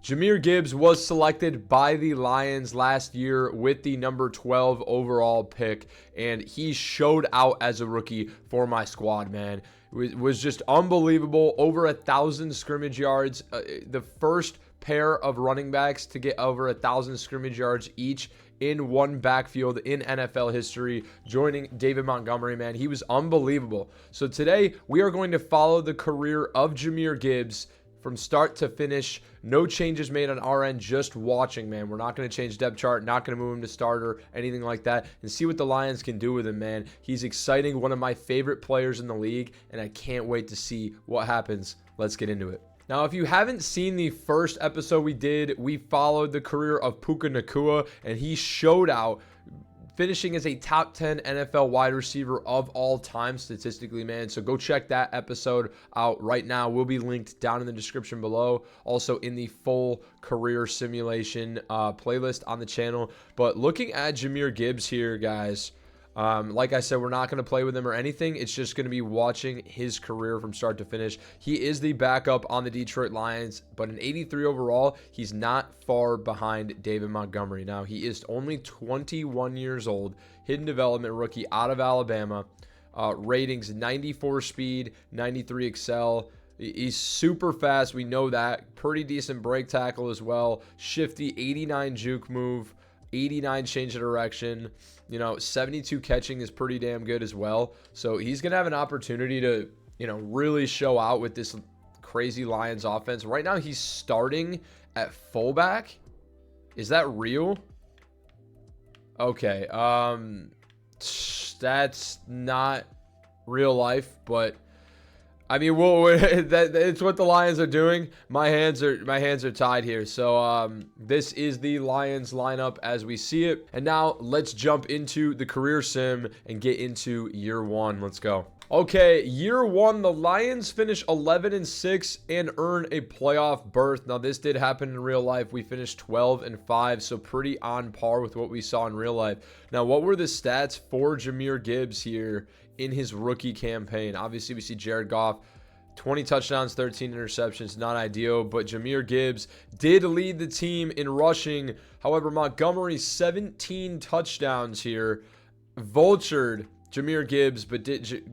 Jahmyr Gibbs was selected by the Lions last year with the number 12 overall pick, and he showed out as a rookie for my squad, man. It was just unbelievable. Over 1,000 scrimmage yards. The first pair of running backs to get over 1,000 scrimmage yards each in one backfield in NFL history, joining David Montgomery, man. He was unbelievable. So today, we are going to follow the career of Jahmyr Gibbs from start to finish. No changes made on our end, just watching, man. We're not going to change depth chart, not going to move him to starter, anything like that, and see what the Lions can do with him, man. He's exciting, one of my favorite players in the league, and I can't wait to see what happens. Let's get into it. Now, if you haven't seen the first episode we did, we followed the career of Puka Nacua, and he showed out, finishing as a top 10 NFL wide receiver of all time statistically, man. So go check that episode out right now. Will be linked down in the description below. Also in the full career simulation playlist on the channel. But looking at Jahmyr Gibbs here, guys, like I said, we're not going to play with him or anything. It's just going to be watching his career from start to finish. He is the backup on the Detroit Lions, but an 83 overall, he's not far behind David Montgomery. Now, he is only 21 years old, hidden development rookie out of Alabama. Ratings 94 speed, 93 excel. He's super fast. We know that. Pretty decent break tackle as well. Shifty 89 juke move. 89 change of direction, 72 catching is pretty damn good as well. So he's going to have an opportunity to, really show out with this crazy Lions offense. Right now he's starting at fullback. Is that real? Okay. That's not real life, but I mean, it's what the Lions are doing. My hands are tied here. So this is the Lions lineup as we see it. And now let's jump into the career sim and get into year one. Let's go. Okay, year one, the Lions finish 11-6 and earn a playoff berth. Now, this did happen in real life. We finished 12-5, so pretty on par with what we saw in real life. Now, what were the stats for Jahmyr Gibbs here in his rookie campaign? Obviously, we see Jared Goff, 20 touchdowns, 13 interceptions, not ideal, but Jahmyr Gibbs did lead the team in rushing. However, Montgomery, 17 touchdowns here, vultured Jahmyr Gibbs, but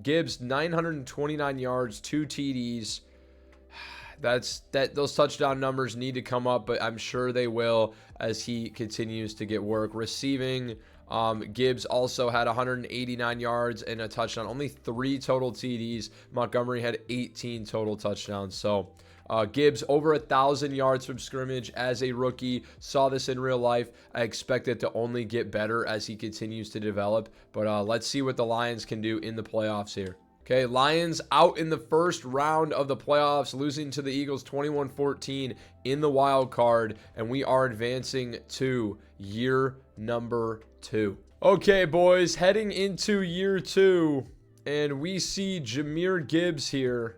Gibbs 929 yards, 2 TDs. Those touchdown numbers need to come up, but I'm sure they will as he continues to get work. Receiving, Gibbs also had 189 yards and a touchdown. Only 3 total TDs. Montgomery had 18 total touchdowns. So Gibbs over 1,000 yards from scrimmage as a rookie. Saw this in real life. I expect it to only get better as he continues to develop. But let's see what the Lions can do in the playoffs here. Okay, Lions out in the first round of the playoffs, losing to the Eagles 21-14 in the wild card, and we are advancing to year number 2. Okay, boys, heading into year 2, and we see Jahmyr Gibbs here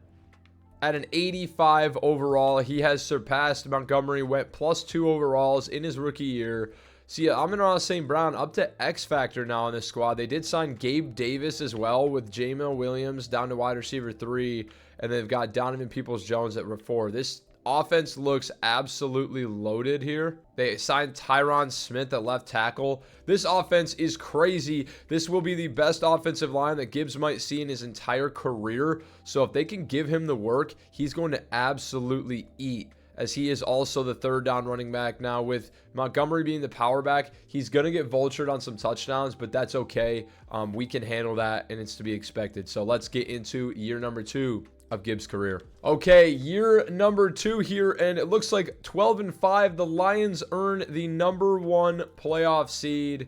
at an 85 overall. He has surpassed Montgomery, went +2 overalls in his rookie year. See, Amon-Ra St. Brown up to X Factor now in this squad. They did sign Gabe Davis as well, with Jahmyr Williams down to wide receiver 3, and they've got Donovan Peoples-Jones at 4. This offense looks absolutely loaded here. They signed Tyron Smith at left tackle. This offense is crazy. This will be the best offensive line that Gibbs might see in his entire career. So if they can give him the work, he's going to absolutely eat, as he is also the third down running back. Now, with Montgomery being the power back, he's going to get vultured on some touchdowns, but that's okay. We can handle that, and it's to be expected. So let's get into year number 2 of Gibbs' career. Okay, year number 2 here, and it looks like 12-5. The Lions earn the number 1 playoff seed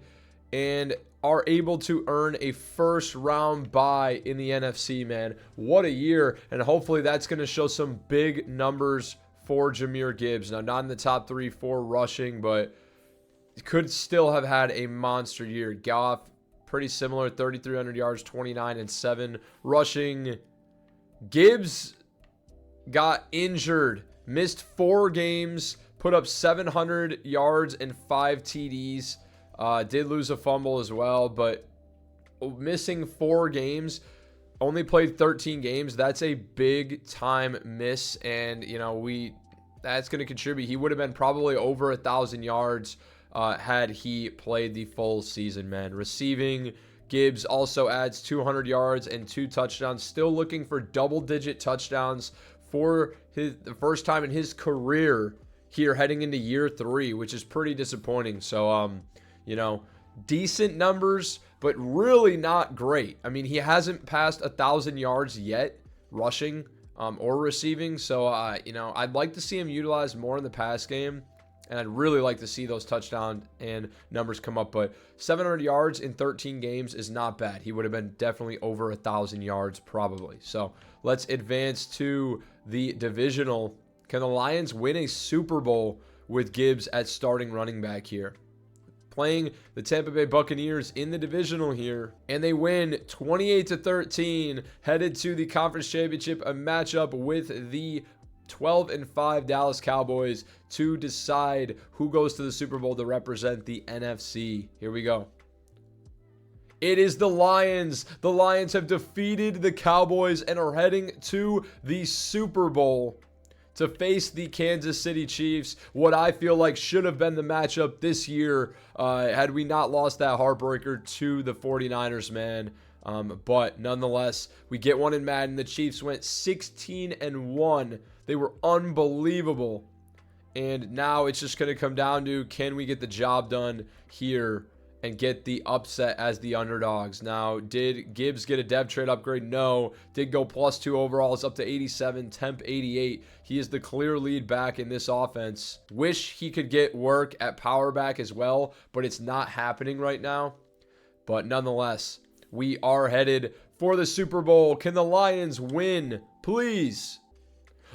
and are able to earn a first round bye in the NFC, man. What a year, and hopefully that's going to show some big numbers for Jahmyr Gibbs. Now, not in the top 3-4 rushing, but could still have had a monster year. Goff, pretty similar, 3,300 yards, 29-7 rushing. Gibbs got injured, missed 4 games, put up 700 yards and 5 TDs. Did lose a fumble as well, but missing 4 games, only played 13 games. That's a big time miss, and we that's going to contribute. He would have been probably over 1,000 yards had he played the full season, man. Receiving, Gibbs also adds 200 yards and 2 touchdowns. Still looking for double-digit touchdowns for the first time in his career here heading into year 3, which is pretty disappointing. So, you know, decent numbers, but really not great. I mean, he hasn't passed 1,000 yards yet rushing or receiving. So, you know, I'd like to see him utilized more in the pass game. And I'd really like to see those touchdown and numbers come up. But 700 yards in 13 games is not bad. He would have been definitely over 1,000 yards probably. So let's advance to the divisional. Can the Lions win a Super Bowl with Gibbs at starting running back here? Playing the Tampa Bay Buccaneers in the divisional here. And they win 28-13. Headed to the conference championship. A matchup with the 12-5 Dallas Cowboys to decide who goes to the Super Bowl to represent the NFC. Here we go. It is the Lions. The Lions have defeated the Cowboys and are heading to the Super Bowl to face the Kansas City Chiefs. What I feel like should have been the matchup this year had we not lost that heartbreaker to the 49ers, man. But nonetheless, we get one in Madden. The Chiefs went 16-1. They were unbelievable. And now it's just going to come down to, can we get the job done here and get the upset as the underdogs? Now, did Gibbs get a dev trade upgrade? No. Did go +2 overalls up to 87, temp 88. He is the clear lead back in this offense. Wish he could get work at power back as well, but it's not happening right now. But nonetheless, we are headed for the Super Bowl. Can the Lions win? Please.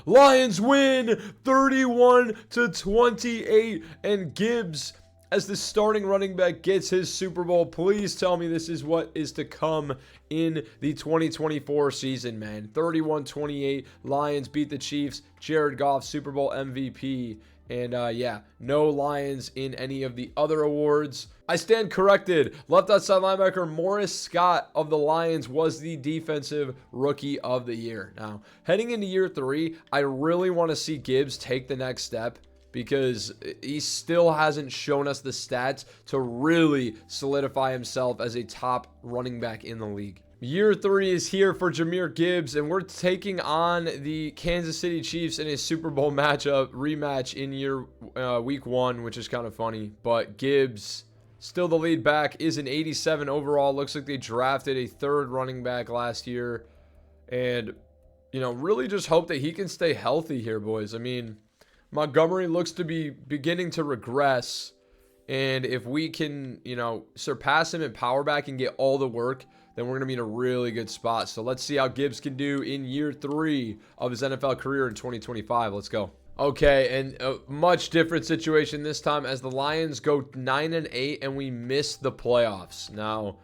Lions win 31-28, and Gibbs, as the starting running back, gets his Super Bowl. Please tell me this is what is to come in the 2024 season, man. 31-28, Lions beat the Chiefs. Jared Goff, Super Bowl MVP. And yeah, no Lions in any of the other awards. I stand corrected. Left outside linebacker Morris Scott of the Lions was the defensive rookie of the year. Now, heading into year 3, I really want to see Gibbs take the next step, because he still hasn't shown us the stats to really solidify himself as a top running back in the league. Year 3 is here for Jahmyr Gibbs, and we're taking on the Kansas City Chiefs in a Super Bowl rematch in week 1, which is kind of funny. But Gibbs, still the lead back, is an 87 overall. Looks like they drafted a 3rd running back last year. And, you know, really just hope that he can stay healthy here, boys. I mean, Montgomery looks to be beginning to regress. And if we can, you know, surpass him in power back and get all the work, then we're going to be in a really good spot. So let's see how Gibbs can do in year 3 of his NFL career in 2025. Let's go. Okay, and a much different situation this time as the Lions go 9-8 and we miss the playoffs. Now,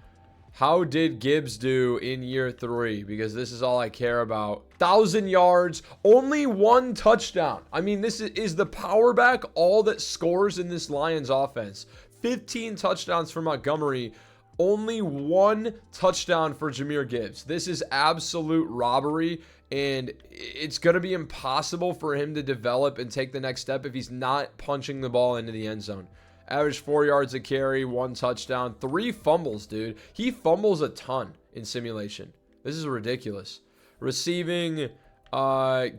how did Gibbs do in year 3? Because this is all I care about. 1,000 yards, only 1 touchdown. I mean, this is the power back all that scores in this Lions offense. 15 touchdowns for Montgomery. Only 1 touchdown for Jahmyr Gibbs. This is absolute robbery, and it's going to be impossible for him to develop and take the next step if he's not punching the ball into the end zone. Average 4 yards a carry, 1 touchdown, 3 fumbles, dude. He fumbles a ton in simulation. This is ridiculous. Receiving,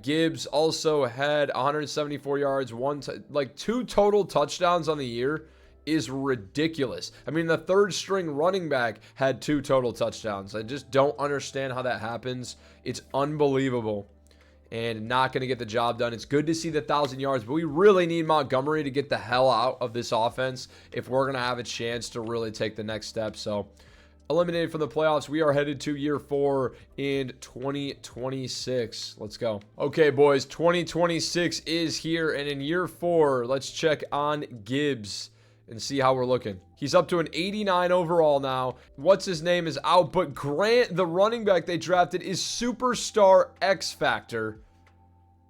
Gibbs also had 174 yards, 2 total touchdowns on the year. Is ridiculous. I mean, the 3rd string running back had 2 total touchdowns. I just don't understand how that happens. It's unbelievable, and not going to get the job done. It's good to see the 1,000 yards, but we really need Montgomery to get the hell out of this offense if we're going to have a chance to really take the next step. So, eliminated from the playoffs, we are headed to year 4 in 2026. Let's go. Okay, boys, 2026 is here, and in year 4, let's check on Gibbs and see how we're looking. He's up to an 89 overall now. What's his name is out, but Grant, the running back they drafted, is superstar X Factor.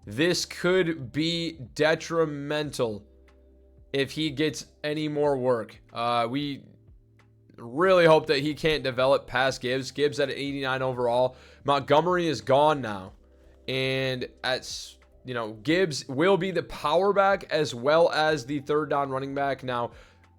This could be detrimental if he gets any more work. We really hope that he can't develop past Gibbs. Gibbs at an 89 overall. Montgomery is gone now. And you know, Gibbs will be the power back as well as the third down running back. Now,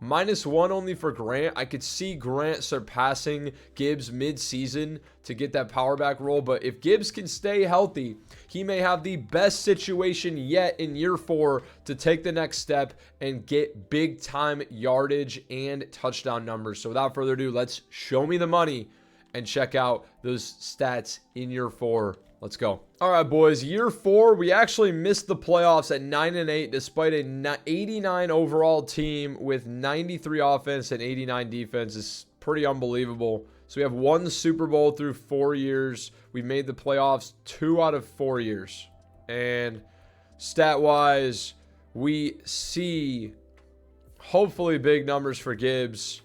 -1 only for Grant. I could see Grant surpassing Gibbs mid-season to get that power back role. But if Gibbs can stay healthy, he may have the best situation yet in year 4 to take the next step and get big-time yardage and touchdown numbers. So without further ado, let's show me the money and check out those stats in year 4. Let's go. All right, boys. Year 4, we actually missed the playoffs at 9-8 despite a 89 overall team with 93 offense and 89 defense. Is pretty unbelievable. So we have 1 Super Bowl through 4 years. We made the playoffs 2 out of 4 years. And stat-wise, we see hopefully big numbers for Gibbs.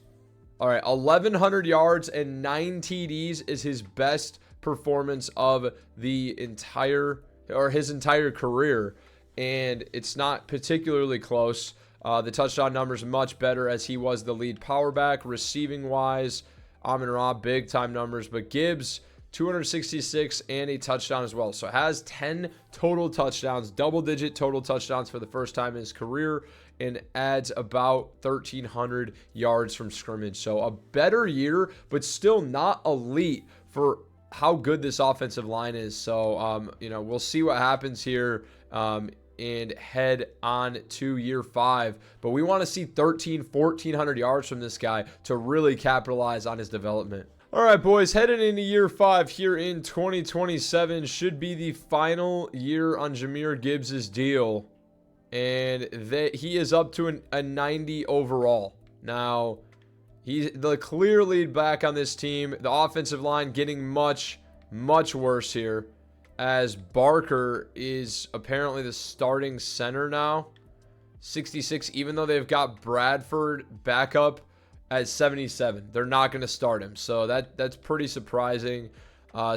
All right, 1,100 yards and 9 TDs is his best performance of the his entire career, and it's not particularly close. The touchdown numbers much better as he was the lead power back. Receiving wise, Amon-Ra big time numbers, but Gibbs 266 and a touchdown as well. So has 10 total touchdowns, double-digit total touchdowns for the first time in his career, and adds about 1,300 yards from scrimmage. So a better year, but still not elite for how good this offensive line is. So, you know, we'll see what happens here and head on to year 5. But we want to see 1,400 yards from this guy to really capitalize on his development. All right, boys, heading into year 5 here in 2027 should be the final year on Jahmyr Gibbs' deal. And he is up to a 90 overall. Now, he's the clear lead back on this team. The offensive line getting much, much worse here, as Barker is apparently the starting center now. 66, even though they've got Bradford back up at 77. They're not going to start him. So that's pretty surprising.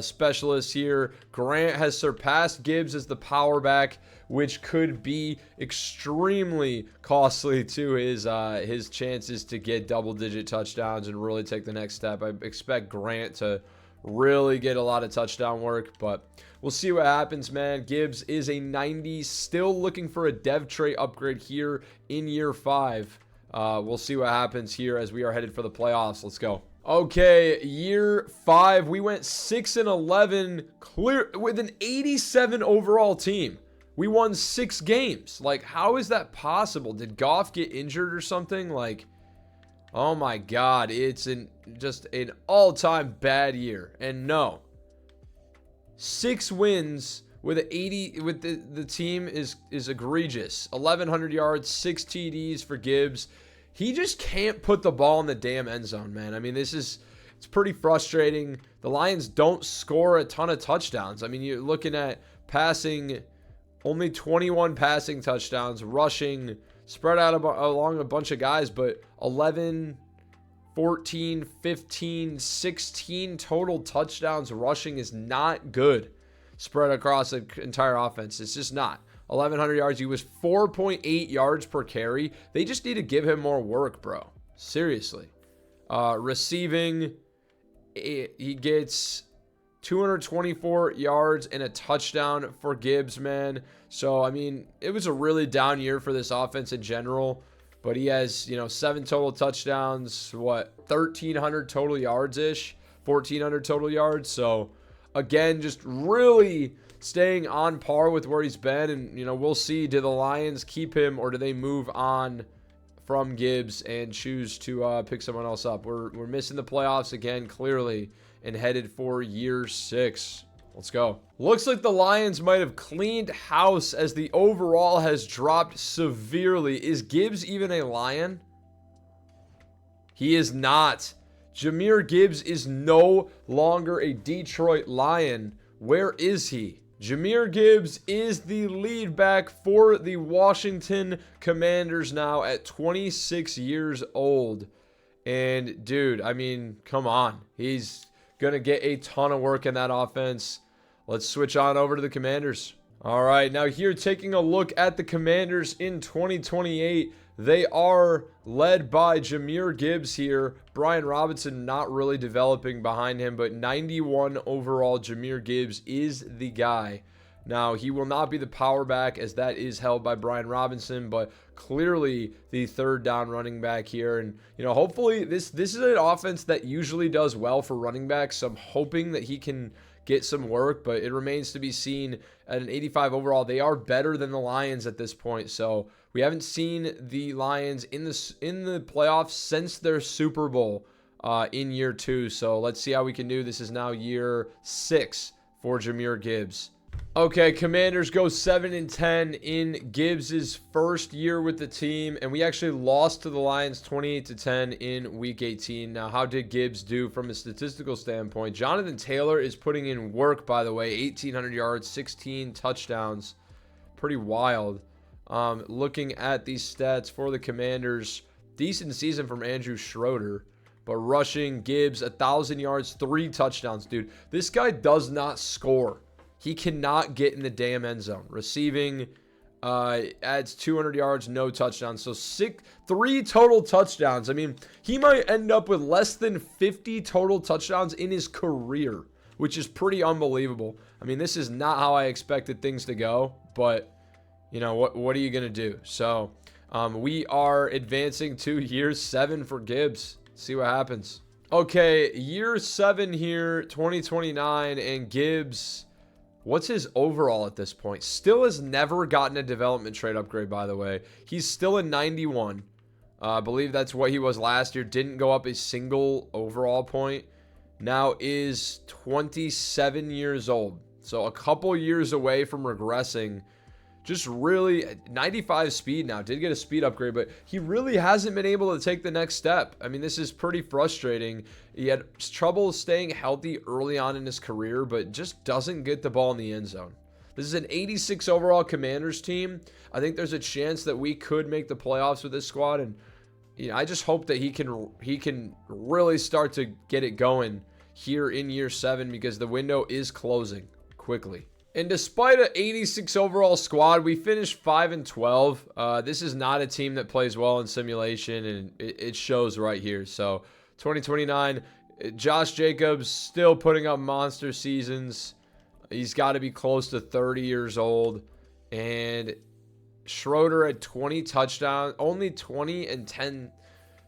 Specialists here. Grant has surpassed Gibbs as the power back, which could be extremely costly to his chances to get double-digit touchdowns and really take the next step. I expect Grant to really get a lot of touchdown work, but we'll see what happens, man. Gibbs is a 90, still looking for a dev trait upgrade here in year 5. We'll see what happens here as we are headed for the playoffs. Let's go. Okay, year 5, we went 6-11 clear with an 87 overall team. We won 6 games. Like, how is that possible? Did Goff get injured or something? Like, oh my God, it's just an all-time bad year. And no, 6 wins with an 80 with the team is egregious. 1,100 yards, 6 TDs for Gibbs. He just can't put the ball in the damn end zone, man. I mean, it's pretty frustrating. The Lions don't score a ton of touchdowns. I mean, you're looking at passing, only 21 passing touchdowns, rushing, spread out along a bunch of guys, but 11, 14, 15, 16 total touchdowns rushing is not good spread across the entire offense. It's just not. 1,100 yards. He was 4.8 yards per carry. They just need to give him more work, bro. Seriously. Receiving, he gets 224 yards and a touchdown for Gibbs, man. So, I mean, it was a really down year for this offense in general. But he has, 7 total touchdowns, 1,300 total yards-ish, 1,400 total yards. So, again, just really staying on par with where he's been. And, we'll see, do the Lions keep him or do they move on from Gibbs and choose to pick someone else up? We're missing the playoffs again, clearly, and headed for year 6. Let's go. Looks like the Lions might have cleaned house as the overall has dropped severely. Is Gibbs even a Lion? He is not. Jahmyr Gibbs is no longer a Detroit Lion. Where is he? Jahmyr Gibbs is the lead back for the Washington Commanders now at 26 years old. And, dude, I mean, come on. He's going to get a ton of work in that offense. Let's switch on over to the Commanders. All right, now here taking a look at the Commanders in 2028. They are led by Jahmyr Gibbs here. Brian Robinson not really developing behind him, but 91 overall, Jahmyr Gibbs is the guy. Now, he will not be the power back as that is held by Brian Robinson, but clearly the third down running back here. And, hopefully this is an offense that usually does well for running backs. So I'm hoping that he can get some work, but it remains to be seen. At an 85 overall, they are better than the Lions at this point. So we haven't seen the Lions in the playoffs since their Super Bowl in year 2. So let's see how we can do. This is now year 6 for Jahmyr Gibbs. Okay, Commanders go 7-10 in Gibbs' first year with the team, and we actually lost to the Lions 28-10 in Week 18. Now, how did Gibbs do from a statistical standpoint? Jonathan Taylor is putting in work, by the way, 1,800 yards, 16 touchdowns. Pretty wild. Looking at these stats for the Commanders, decent season from Andrew Schroeder. But rushing, Gibbs, 1,000 yards, 3 touchdowns. Dude, this guy does not score. He cannot get in the damn end zone. Receiving, adds 200 yards, no touchdowns. So 3 total touchdowns. I mean, he might end up with less than 50 total touchdowns in his career, which is pretty unbelievable. I mean, this is not how I expected things to go, but, what are you going to do? So, we are advancing to year 7 for Gibbs. See what happens. Okay, year 7 here, 2029, and Gibbs... What's his overall at this point? Still has never gotten a development trade upgrade, by the way. He's still a 91. I believe that's what he was last year. Didn't go up a single overall point. Now is 27 years old. So a couple years away from regressing. Just really 95 speed now. Did get a speed upgrade, but he really hasn't been able to take the next step. I mean, this is pretty frustrating. He had trouble staying healthy early on in his career, but just doesn't get the ball in the end zone. This is an 86 overall Commanders team. I think there's a chance that we could make the playoffs with this squad, and I just hope that he can really start to get it going here in year 7 because the window is closing quickly. And despite an 86 overall squad, we finished 5-12. This is not a team that plays well in simulation, and it shows right here. So 2029, Josh Jacobs still putting up monster seasons. He's got to be close to 30 years old. And Schroeder at 20 touchdowns, only 20 and 10.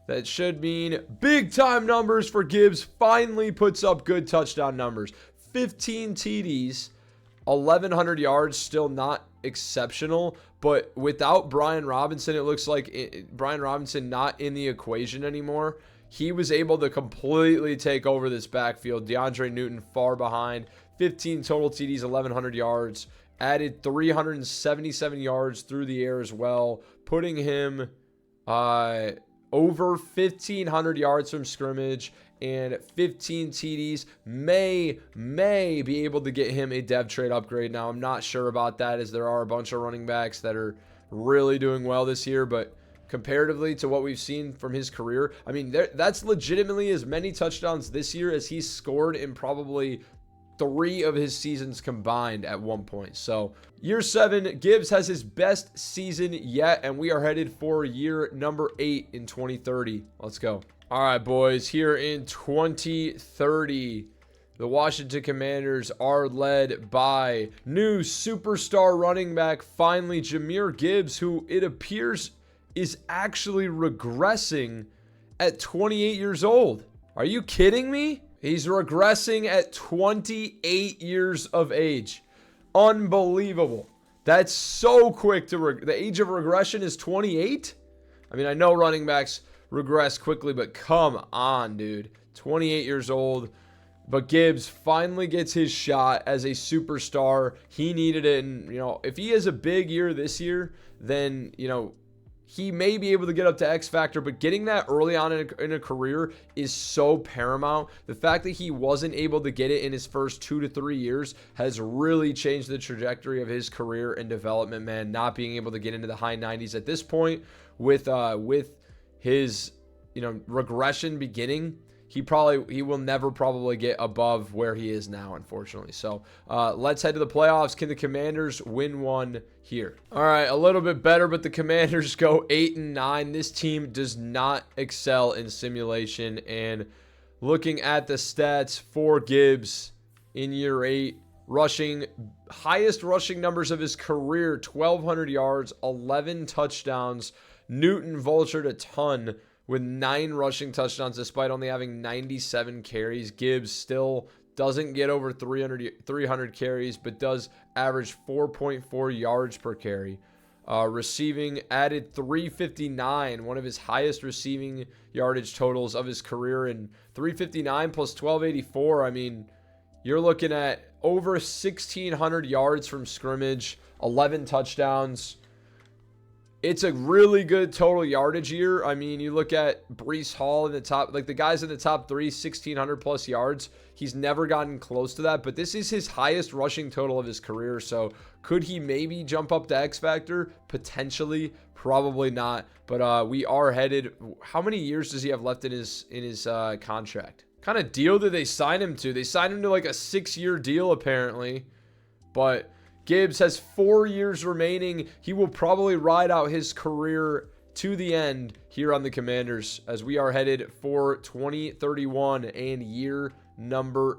That should mean big time numbers for Gibbs. Finally puts up good touchdown numbers. 15 TDs. 1,100 yards, still not exceptional, but without Brian Robinson, it looks like Brian Robinson not in the equation anymore. He was able to completely take over this backfield. DeAndre Newton far behind. 15 total TDs, 1,100 yards. Added 377 yards through the air as well, putting him over 1,500 yards from scrimmage. And 15 TDs may be able to get him a dev trade upgrade. Now, I'm not sure about that as there are a bunch of running backs that are really doing well this year. But comparatively to what we've seen from his career, I mean, that's legitimately as many touchdowns this year as he's scored in probably 3 of his seasons combined at one point. So year 7, Gibbs has his best season yet, and we are headed for year number 8 in 2030. Let's go. All right, boys, here in 2030, the Washington Commanders are led by new superstar running back, finally, Jahmyr Gibbs, who it appears is actually regressing at 28 years old. Are you kidding me? He's regressing at 28 years of age. Unbelievable. That's so quick to the age of regression is 28? I mean, I know running backs regress quickly, but come on, dude. 28 years old. But Gibbs finally gets his shot as a superstar. He needed it. And, if he has a big year this year, then, he may be able to get up to X Factor, but getting that early on in a career is so paramount. The fact that he wasn't able to get it in his first 2 to 3 years has really changed the trajectory of his career and development, man. Not being able to get into the high 90s at this point with his, regression beginning, he will never probably get above where he is now, unfortunately. So let's head to the playoffs. Can the Commanders win one here? All right, a little bit better, but the Commanders go 8-9. This team does not excel in simulation. And looking at the stats for Gibbs in year 8, Highest rushing numbers of his career, 1,200 yards, 11 touchdowns. Newton vultured a ton with 9 rushing touchdowns despite only having 97 carries. Gibbs still doesn't get over 300 carries, but does average 4.4 yards per carry. Receiving added 359, one of his highest receiving yardage totals of his career, and 359 plus 1284. I mean, you're looking at over 1,600 yards from scrimmage, 11 touchdowns. It's a really good total yardage year. I mean, you look at Breece Hall in the top, like the guys in the top 3, 1,600 plus yards. He's never gotten close to that, but this is his highest rushing total of his career. So could he maybe jump up to X Factor? Potentially, probably not. But we are headed. How many years does he have left in his contract? Kind of deal did they sign him to? They signed him to like a 6-year deal apparently, but Gibbs has 4 years remaining. He will probably ride out his career to the end here on the Commanders as we are headed for 2031 and year number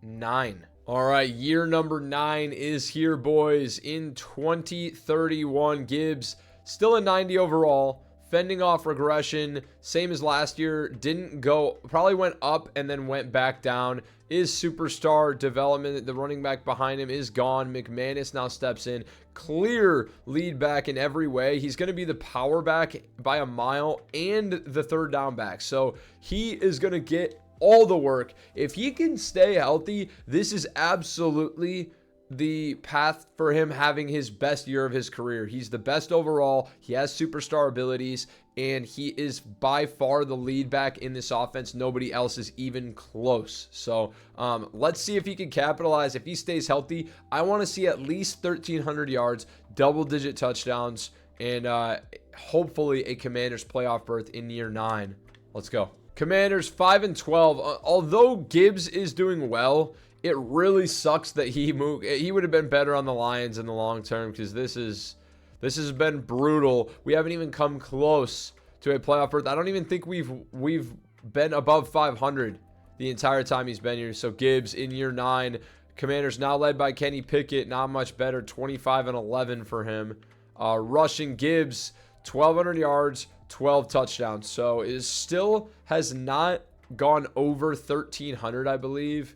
9. All right, year number 9 is here, boys. In 2031, Gibbs still a 90 overall, fending off regression, same as last year. Didn't go, probably went up and then went back down. Is superstar development. The running back behind him is gone. McManus now steps in. Clear lead back in every way. He's going to be the power back by a mile and the third down back. So he is going to get all the work. If he can stay healthy, this is absolutely the path for him having his best year of his career. He's the best overall. He has superstar abilities, and he is by far the lead back in this offense. Nobody else is even close. So let's see if he can capitalize. If he stays healthy, I want to see at least 1,300 yards, double-digit touchdowns, and hopefully a Commanders playoff berth in year 9. Let's go. Commanders 5-12. Although Gibbs is doing well, it really sucks that he moved. He would have been better on the Lions in the long term because this has been brutal. We haven't even come close to a playoff berth. I don't even think we've been above 500 the entire time he's been here. So Gibbs in year 9. Commanders now led by Kenny Pickett. Not much better. 25-11 for him. Rushing Gibbs 1,200 yards, 12 touchdowns. So it still has not gone over 1,300, I believe.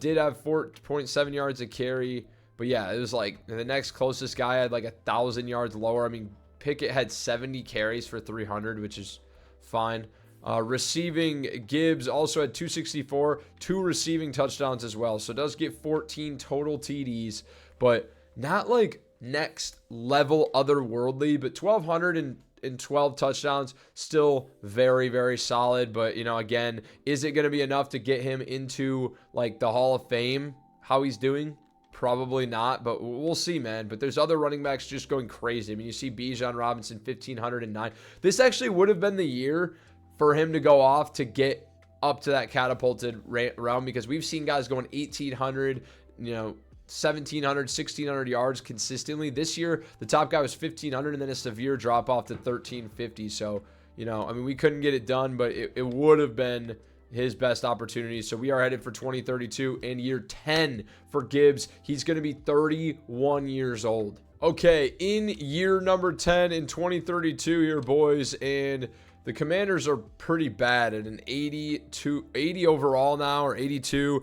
Did have 4.7 yards a carry. But yeah, it was like the next closest guy had like 1,000 yards lower. I mean, Pickett had 70 carries for 300, which is fine. Receiving, Gibbs also had 264, 2 receiving touchdowns as well. So does get 14 total TDs, but not like next level otherworldly, but 1,212 touchdowns, still very, very solid. But, you know, again, is it going to be enough to get him into like the Hall of Fame, how he's doing? Probably not, but we'll see, man. But there's other running backs just going crazy. I mean, you see Bijan Robinson, 1,509. This actually would have been the year for him to go off to get up to that catapulted realm, because we've seen guys going 1,800, you know, 1,700, 1,600 yards consistently. This year, the top guy was 1,500 and then a severe drop off to 1,350. So, you know, I mean, we couldn't get it done, but it would have been his best opportunity. So we are headed for 2032 and year 10 for Gibbs. He's going to be 31 years old. Okay, in year number 10 in 2032 here, boys, and the Commanders are pretty bad at an 80 overall now, or 80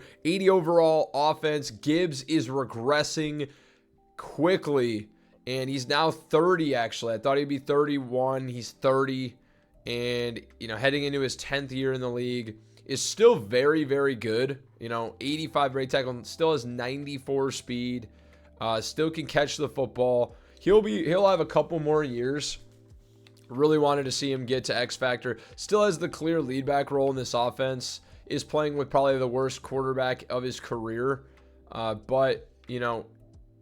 overall offense. Gibbs is regressing quickly, and he's now 30 actually. I thought he'd be 31. He's 30, and, you know, heading into his 10th year in the league. Is still very, very good. You know, 85 rate tackle, still has 94 speed, still can catch the football. He'll have a couple more years. Really wanted to see him get to X Factor. Still has the clear lead back role in this offense. Is playing with probably the worst quarterback of his career. But, you know,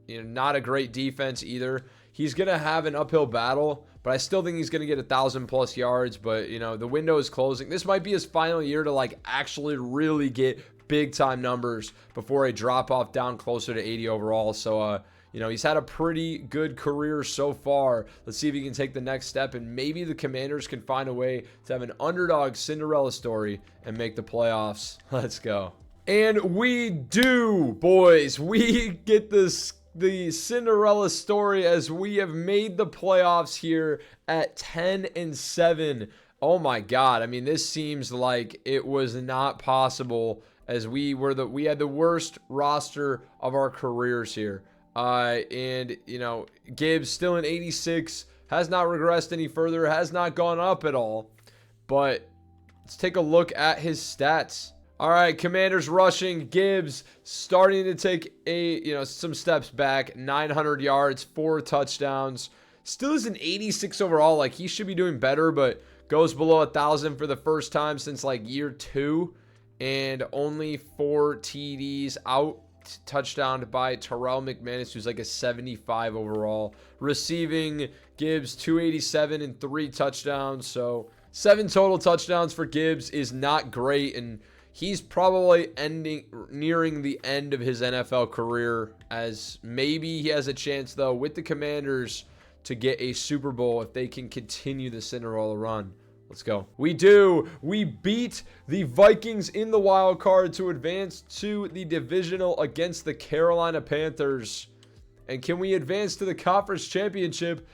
not a great defense either. He's going to have an uphill battle, but I still think he's going to get 1,000 plus yards. But, you know, the window is closing. This might be his final year to, like, actually really get big time numbers before a drop off down closer to 80 overall. So, you know, he's had a pretty good career so far. Let's see if he can take the next step, and maybe the Commanders can find a way to have an underdog Cinderella story and make the playoffs. Let's go. And we do, boys. We get the Cinderella story as we have made the playoffs here at 10-7. Oh my God. I mean, this seems like it was not possible as we had the worst roster of our careers here. And you know, Gibbs still in 86, has not regressed any further, has not gone up at all. But let's take a look at his stats. All right, Commanders rushing. Gibbs starting to take some steps back. 900 yards, 4 touchdowns. Still is an 86 overall. Like, he should be doing better, but goes below 1,000 for the first time since like year 2, and only 4 TDs out. Touchdown by Terrell McManus, who's like a 75 overall. Receiving, Gibbs 287 and 3 touchdowns. So 7 total touchdowns for Gibbs is not great, and he's probably nearing the end of his NFL career, as maybe he has a chance, though, with the Commanders to get a Super Bowl if they can continue the Cinderella run. Let's go. We do. We beat the Vikings in the wild card to advance to the divisional against the Carolina Panthers. And can we advance to the conference championship?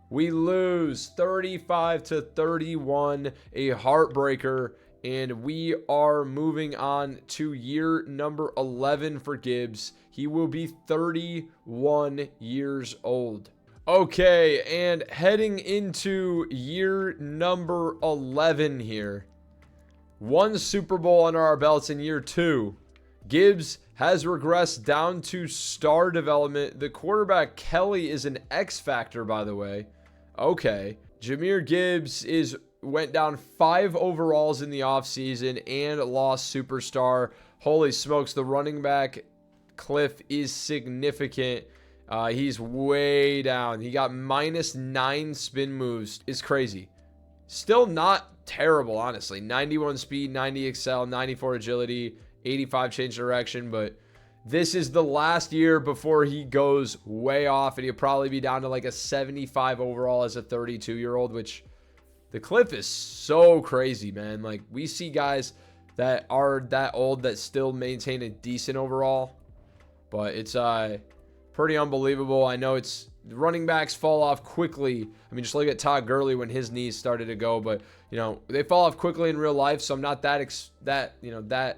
We lose 35-31, a heartbreaker. And we are moving on to year number 11 for Gibbs. He will be 31 years old. Okay, and heading into year number 11 here. 1 Super Bowl under our belts in year 2. Gibbs has regressed down to star development. The quarterback, Kelly, is an X factor, by the way. Okay. Jahmyr Gibbs went down 5 overalls in the offseason and lost superstar. Holy smokes, the running back cliff is significant. He's way down. He got -9 spin moves. It's crazy. Still not terrible, honestly. 91 speed, 90 excel, 94 agility, 85 change direction. But this is the last year before he goes way off, and he'll probably be down to like a 75 overall as a 32-year-old, which the cliff is so crazy, man. Like, we see guys that are that old that still maintain a decent overall, but it's pretty unbelievable. I know the running backs fall off quickly. I mean, just look at Todd Gurley when his knees started to go, but you know, they fall off quickly in real life, so I'm not that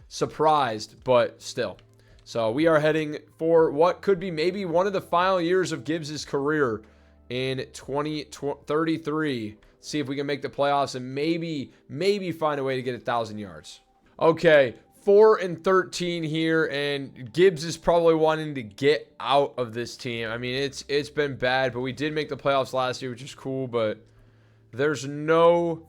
surprised, but still. So we are heading for what could be maybe one of the final years of Gibbs' career in 2033. See if we can make the playoffs and maybe find a way to get 1,000 yards. Okay, 4-13 here, and Gibbs is probably wanting to get out of this team. I mean, it's been bad, but we did make the playoffs last year, which is cool, but there's no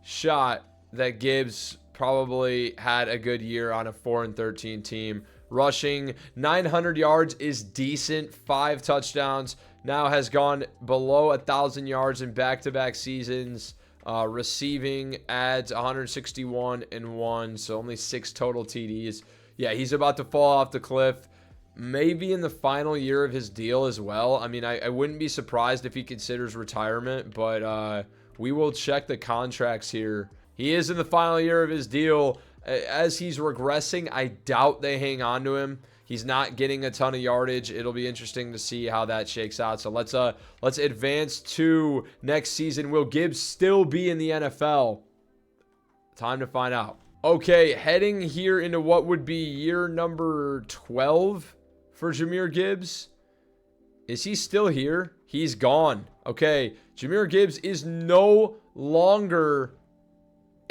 shot that Gibbs probably had a good year on a 4-13 team. Rushing 900 yards is decent. 5 touchdowns. Now has gone below 1,000 yards in back-to-back seasons. Receiving adds 161 and 1, so only 6 total TDs. Yeah, he's about to fall off the cliff. Maybe in the final year of his deal as well. I mean, I wouldn't be surprised if he considers retirement, but we will check the contracts here. He is in the final year of his deal. As he's regressing, I doubt they hang on to him. He's not getting a ton of yardage. It'll be interesting to see how that shakes out. So let's advance to next season. Will Gibbs still be in the NFL? Time to find out. Okay, heading here into what would be year number 12 for Jahmyr Gibbs. Is he still here? He's gone. Okay, Jahmyr Gibbs is no longer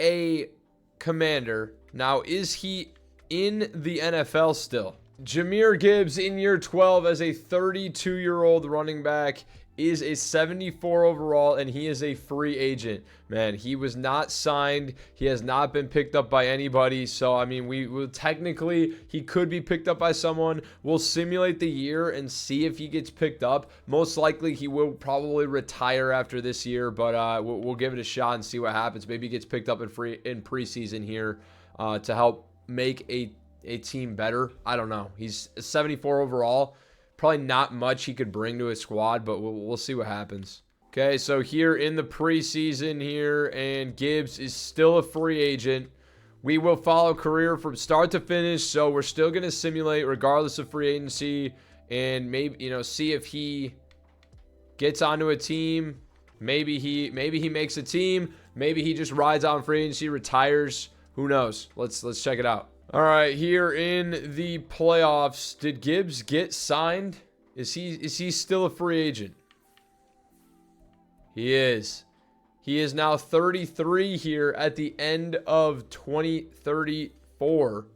a Commander. Now, is he in the NFL still? Jahmyr Gibbs in year 12 as a 32-year-old running back is a 74 overall, and he is a free agent. Man, he was not signed. He has not been picked up by anybody. So, I mean, we will technically, he could be picked up by someone. We'll simulate the year and see if he gets picked up. Most likely, he will probably retire after this year, but we'll give it a shot and see what happens. Maybe he gets picked up in preseason here to help make a team better. I don't know. He's 74 overall. Probably not much he could bring to a squad, but we'll see what happens. Okay, so here in the preseason here, and Gibbs is still a free agent. We will follow career from start to finish. So we're still going to simulate regardless of free agency, and maybe, you know, see if he gets onto a team. Maybe he makes a team. Maybe he just rides on free agency, retires. Who knows? Let's check it out. All right, here in the playoffs, did Gibbs get signed? Is he still a free agent? He is. He is now 33 here at the end of 2034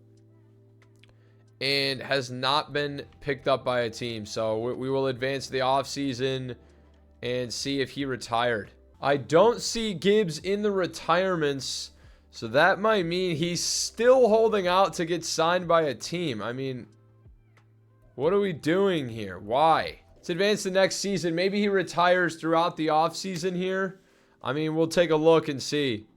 and has not been picked up by a team. So we will advance the offseason and see if he retired. I don't see Gibbs in the retirements, so that might mean he's still holding out to get signed by a team. I mean, what are we doing here? Why? Let's advance the next season. Maybe he retires throughout the offseason here. I mean, we'll take a look and see.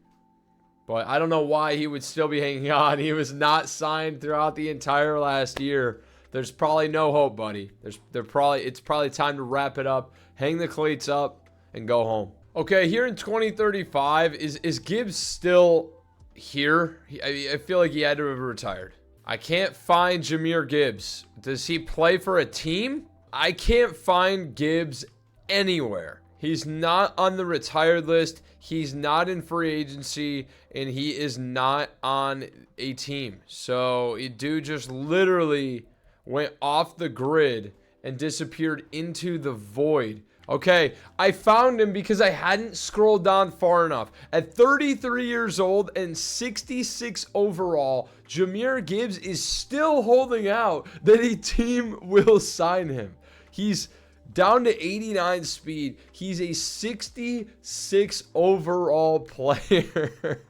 But I don't know why he would still be hanging on. He was not signed throughout the entire last year. There's probably no hope, buddy. It's probably time to wrap it up, hang the cleats up, and go home. Okay, here in 2035, is Gibbs still here? I feel like he had to have retired. I can't find Jahmyr Gibbs. Does he play for a team? I can't find Gibbs anywhere. He's not on the retired list. He's not in free agency, and he is not on a team. So, dude just literally went off the grid and disappeared into the void. Okay, I found him because I hadn't scrolled down far enough. At 33 years old and 66 overall, Jahmyr Gibbs is still holding out that a team will sign him. He's down to 89 speed. He's a 66 overall player.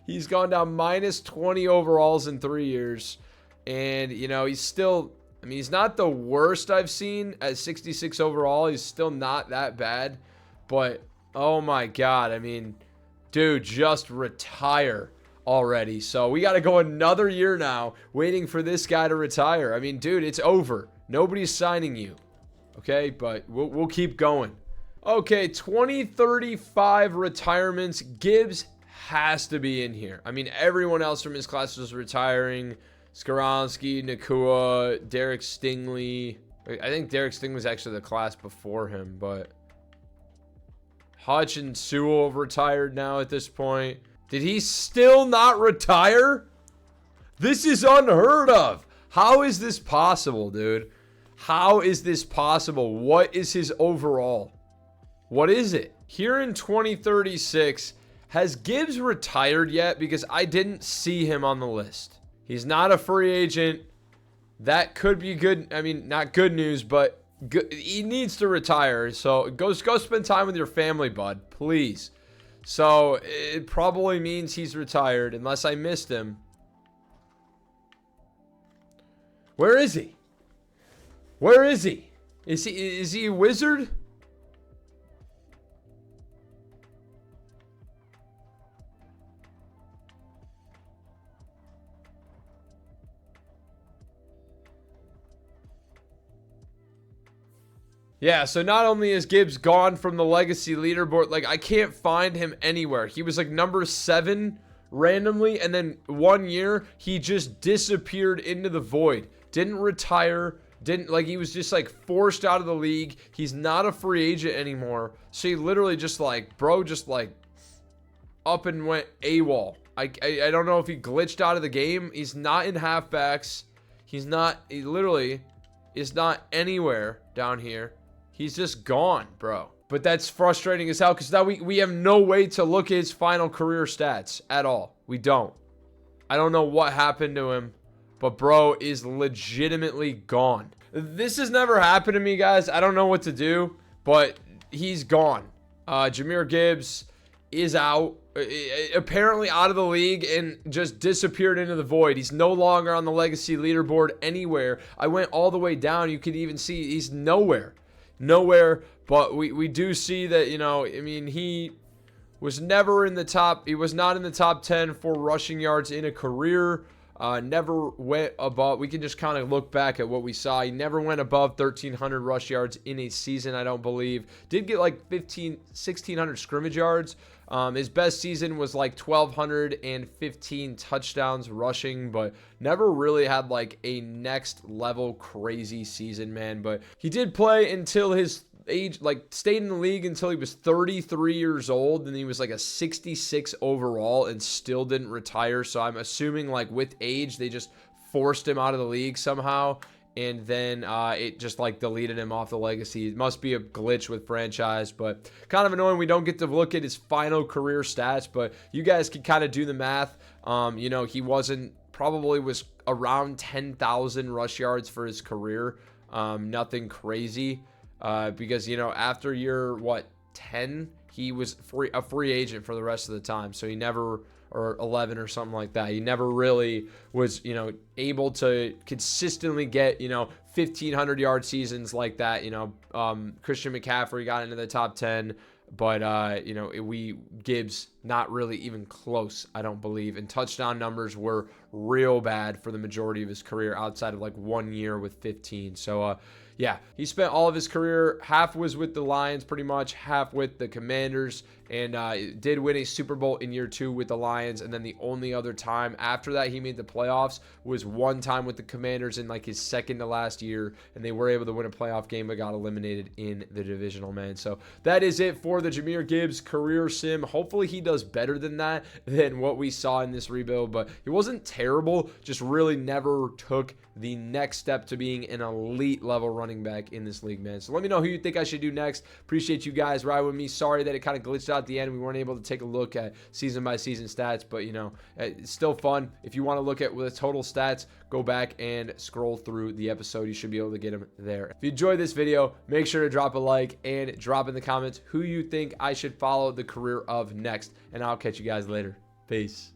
He's gone down minus 20 overalls in 3 years. And, you know, he's still, I mean, he's not the worst I've seen at 66 overall. He's still not that bad. But, oh my God. I mean, dude, just retire already. So we got to go another year now waiting for this guy to retire. I mean, dude, it's over. Nobody's signing you. Okay, but we'll keep going. Okay, 2035 retirements. Gibbs has to be in here. I mean, everyone else from his class was retiring. Skaronski, Nacua, Derek Stingley. I think Derek Stingley was actually the class before him, but Hutch and Sewell have retired now at this point. Did he still not retire? This is unheard of. How is this possible, dude? How is this possible? What is his overall? What is it? Here in 2036, has Gibbs retired yet? Because I didn't see him on the list. He's not a free agent. That could be good. I mean, not good news, but good. He needs to retire. So go spend time with your family, bud, please. So it probably means he's retired unless I missed him. Where is he? Where is he? Is he a wizard? Yeah, so not only is Gibbs gone from the legacy leaderboard, like I can't find him anywhere. He was like number 7 randomly, and then 1 year he just disappeared into the void. Didn't retire. Didn't, like, he was just like forced out of the league. He's not a free agent anymore. So he literally just like, bro, just like up and went AWOL. I don't know if he glitched out of the game. He's not in halfbacks. He literally is not anywhere down here. He's just gone, bro. But that's frustrating as hell because now we have no way to look at his final career stats at all. We don't. I don't know what happened to him, but bro is legitimately gone. This has never happened to me, guys. I don't know what to do, but he's gone. Jahmyr Gibbs is out, apparently out of the league and just disappeared into the void. He's no longer on the legacy leaderboard anywhere. I went all the way down. You could even see he's nowhere. But we do see that, you know, I mean, he was never in the top. He was not in the top 10 for rushing yards in a career. Never went above. We can just kind of look back at what we saw. He never went above 1,300 rush yards in a season, I don't believe. Did get like 1,600 scrimmage yards. His best season was like 1,215 touchdowns rushing, but never really had like a next level crazy season, man. But he did play until his age, like stayed in the league until he was 33 years old, and he was like a 66 overall and still didn't retire. So I'm assuming like with age, they just forced him out of the league somehow. And then it just like deleted him off the legacy. It must be a glitch with franchise, but kind of annoying. We don't get to look at his final career stats, but you guys can kind of do the math. You know, he probably was around 10,000 rush yards for his career. Nothing crazy because, you know, after year, 10, he was a free agent for the rest of the time. So he never, or 11 or something like that. He never really was, you know, able to consistently get, you know, 1,500 yard seasons like that. You know, Christian McCaffrey got into the top 10, but, you know, Gibbs, not really even close, I don't believe. And touchdown numbers were real bad for the majority of his career outside of like 1 year with 15. So, yeah, he spent all of his career, half was with the Lions pretty much, half with the Commanders, and did win a Super Bowl in year 2 with the Lions. And then the only other time after that he made the playoffs was one time with the Commanders in like his second to last year, and they were able to win a playoff game but got eliminated in the divisional, man. So that is it for the Jahmyr Gibbs career sim. Hopefully he does better than that, than what we saw in this rebuild, but he wasn't terrible, just really never took the next step to being an elite level running back in this league, man. So let me know who you think I should do next. Appreciate you guys riding with me. Sorry that it kind of glitched out at the end. We weren't able to take a look at season by season stats, but you know, it's still fun. If you want to look at the total stats, go back and scroll through the episode. You should be able to get them there. If you enjoyed this video, make sure to drop a like and drop in the comments who you think I should follow the career of next, and I'll catch you guys later. Peace.